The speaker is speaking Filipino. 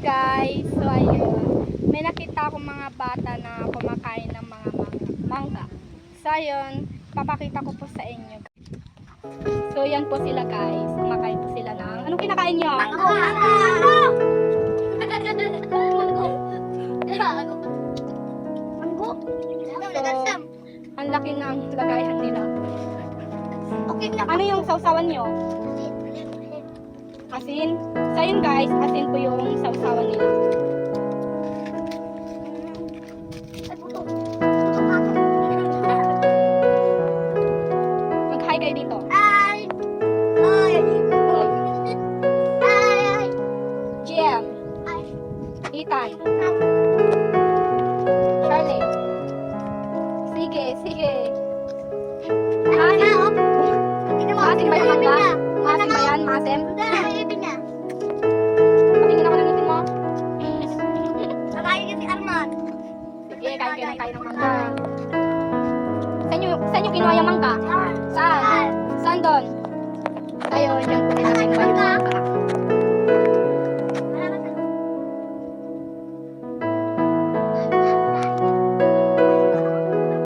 guys, so ayun, may nakita akong mga bata na kumakain ng mga mangga. So ayun, papakita ko po sa inyo. So yan po sila guys, kumakain po sila ng, anong kinakain nyo? Mango! So, ang laki ng lagayan nila. Okay na. Ano yung sausawan nyo? Asin? So ayun guys, asin po yung sausawan nila. Ay, puto. Puto ka to. Mag-hi kayo dito. Ay! Ay! Ay! GM, Ay! Ethan, Charlie. Sige, sige. Maasim. Maasim ba yung mangga? Maasim ba yan? Maasim? Patingin ako ng ngipin mo. Sige, kain kayo ng mangga. Saan nyo kinuha yung mangga? Saan?